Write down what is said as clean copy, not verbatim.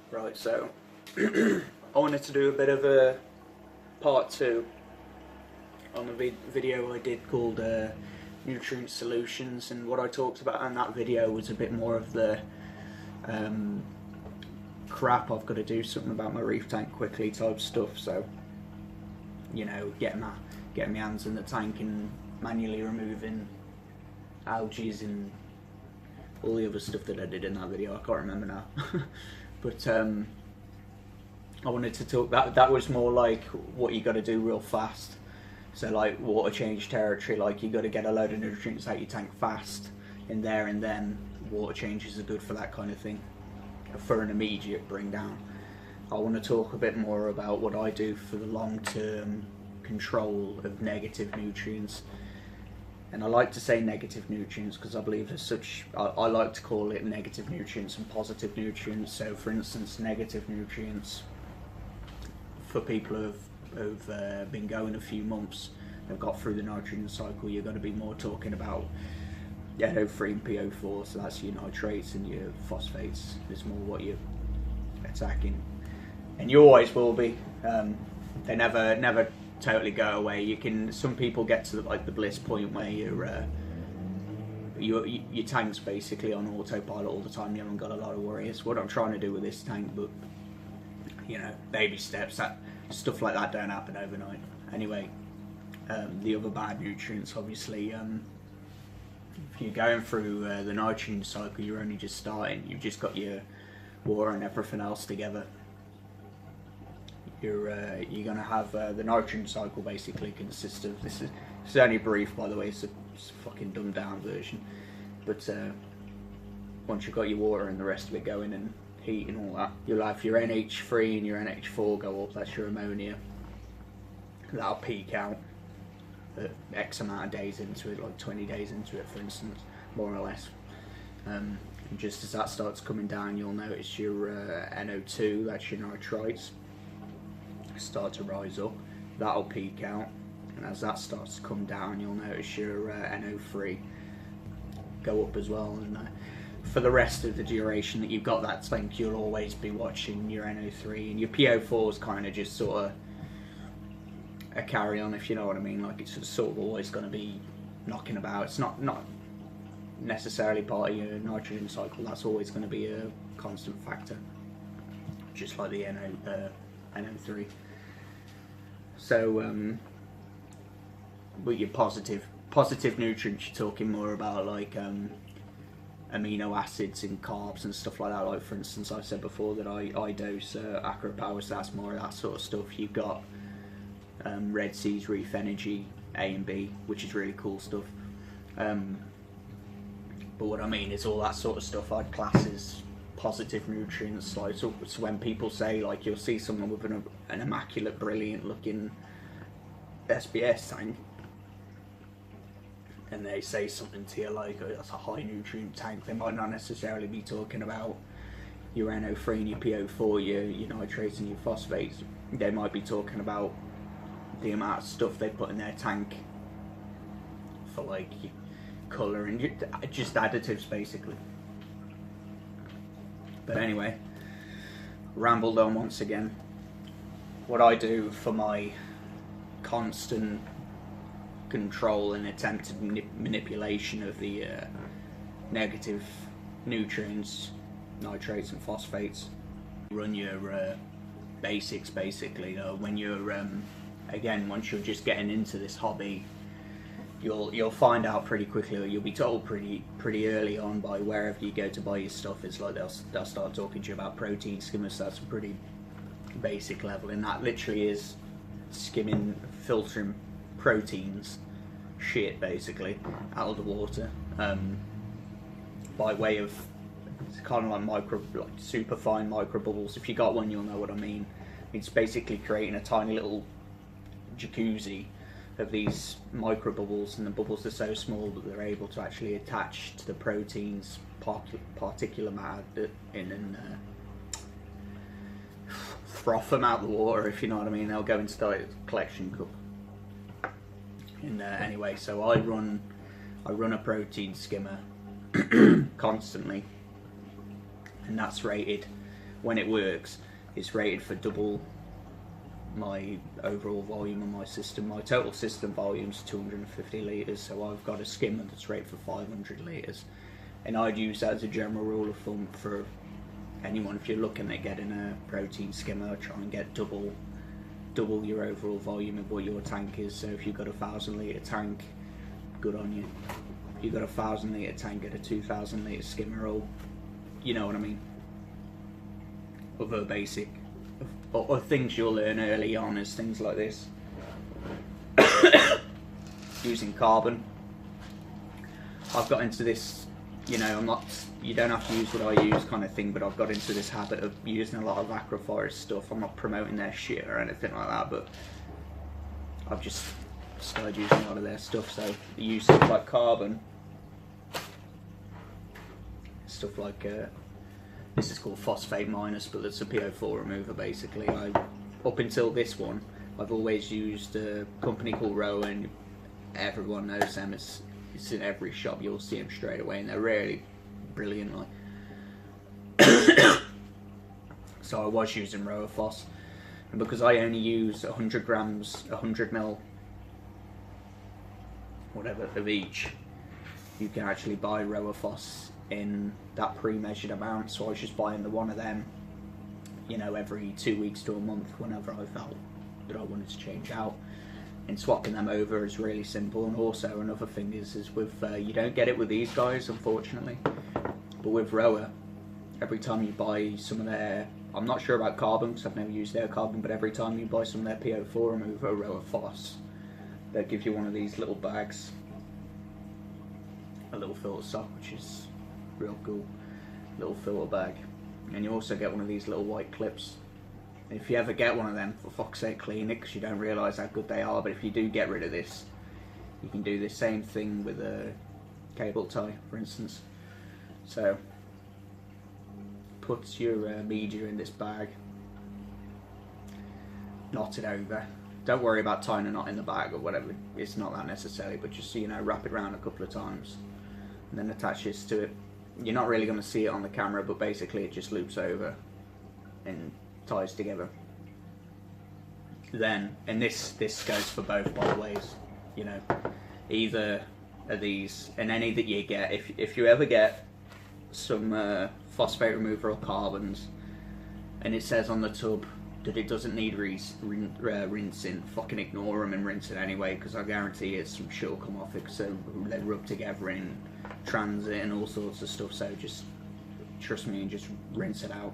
Right, so I wanted to do a bit of a part 2 on the video I did called nutrient solutions, and what I talked about in that video was a bit more of the crap I've got to do something about my reef tank quickly type stuff. So, you know, getting my hands in the tank and manually removing algae and all the other stuff that I did in that video. I can't remember now. But I wanted to talk, that was more like what you got to do real fast. So like water change territory, like you got to get a load of nutrients out your tank fast in there and then. Water changes are good for that kind of thing, for an immediate bring down. I want to talk a bit more about what I do for the long-term control of negative nutrients. And I like to say negative nutrients because I believe there's such, I like to call it negative nutrients and positive nutrients. So for instance, negative nutrients for people who've been going a few months, they've got through the nitrogen cycle, you're going to be more talking about NO3 and PO4, so that's your nitrates and your phosphates. It's more what you're attacking. And you always will be. They never totally go away. You can, some people get to the bliss point where your tank's basically on autopilot all the time. You haven't got a lot of worries. What I'm trying to do with this tank, but you know, baby steps. That stuff like that don't happen overnight. Anyway, the other bad nutrients, obviously. If you're going through the nitrogen cycle, you're only just starting. You've just got your water and everything else together. You're going to have the nitrogen cycle basically consists of, this is only brief by the way, it's a fucking dumbed down version, but once you've got your water and the rest of it going and heat and all that, you'll have your NH3 and your NH4 go up. That's your ammonia. That'll peak out at X amount of days into it, like 20 days into it for instance, more or less. And just as that starts coming down, you'll notice your NO2, that's your nitrites, start to rise up. That'll peak out, and as that starts to come down, you'll notice your NO3 go up as well. And for the rest of the duration that you've got that tank, you'll always be watching your NO3, and your PO4 is kind of just sort of a carry on, if you know what I mean. Like it's sort of always going to be knocking about. It's not necessarily part of your nitrogen cycle. That's always going to be a constant factor, just like the NO3. So with your positive nutrients, you're talking more about like amino acids and carbs and stuff like that. Like for instance, I've said before that I dose Acro Power, so that's more of that sort of stuff. You've got Redsea's Reef Energy A and B, which is really cool stuff. But what I mean is all that sort of stuff I'd class as positive nutrients. Like so when people say, like, you'll see someone with an immaculate, brilliant looking SBS tank, and they say something to you like, oh, that's a high nutrient tank, they might not necessarily be talking about your NO3 and your PO4, your nitrates and your phosphates. They might be talking about the amount of stuff they put in their tank for like colour and just additives basically. But anyway, rambled on once again. What I do for my constant control and attempted manipulation of the negative nutrients, nitrates and phosphates, run your basics basically. When you're again, once you're just getting into this hobby, you'll find out pretty quickly, or you'll be told pretty early on by wherever you go to buy your stuff. It's like they'll start talking to you about protein skimmers. That's a pretty basic level, and that literally is skimming, filtering proteins, shit basically, out of the water, by way of, it's kind of like super fine micro bubbles. If you got one, you'll know what I mean. It's basically creating a tiny little jacuzzi of these micro bubbles, and the bubbles are so small that they're able to actually attach to the proteins particular matter and froth them out the water, if you know what I mean. They'll go into the collection cup. And anyway, so I run a protein skimmer constantly, and that's rated when it works, it's rated for double my overall volume of my system. My total system volume is 250 litres, so I've got a skimmer that's rated for 500 litres, and I'd use that as a general rule of thumb for anyone. If you're looking at getting a protein skimmer, try and get double your overall volume of what your tank is. So if you've got a 1,000 litre tank, good on you. If you've got a 1,000 litre tank, get a 2,000 litre skimmer, or you know what I mean. Other basic or things you'll learn early on is things like this. Using carbon. I've got into this, you know, you don't have to use what I use kind of thing, but I've got into this habit of using a lot of agroforest stuff. I'm not promoting their shit or anything like that, but I've just started using a lot of their stuff. So the use of like carbon, stuff like this is called phosphate minus, but it's a PO4 remover basically. Up until this one, I've always used a company called Rowan, and everyone knows them. It's in every shop, you'll see them straight away, and they're really brilliant. Like, so I was using Rowa Phos, and because I only use 100 grams, 100 mil, whatever of each, you can actually buy Rowa Phos in that pre-measured amount. So I was just buying the one of them, you know, every 2 weeks to a month whenever I felt that I wanted to change out, and swapping them over is really simple. And also another thing is with you don't get it with these guys, unfortunately, but with Rowa, every time you buy some of their, I'm not sure about carbon because I've never used their carbon, but every time you buy some of their PO4 remover, Rowa Phos, they'll give you one of these little bags, a little filter sock, which is real cool, little filter bag. And you also get one of these little white clips. And if you ever get one of them, for fuck's sake, clean it, because you don't realise how good they are. But if you do get rid of this, you can do the same thing with a cable tie, for instance. So put your media in this bag, knot it over. Don't worry about tying a knot in the bag or whatever, it's not that necessary, but just, you know, wrap it around a couple of times and then attach this to it. You're not really going to see it on the camera, but basically it just loops over and ties together. Then, and this goes for both, by the ways, you know, either of these, and any that you get, if you ever get some phosphate remover or carbons and it says on the tub that it doesn't need rinsing, fucking ignore them and rinse it anyway, because I guarantee it, some shit will come off it, so they rub together in transit and all sorts of stuff. So just trust me and just rinse it out.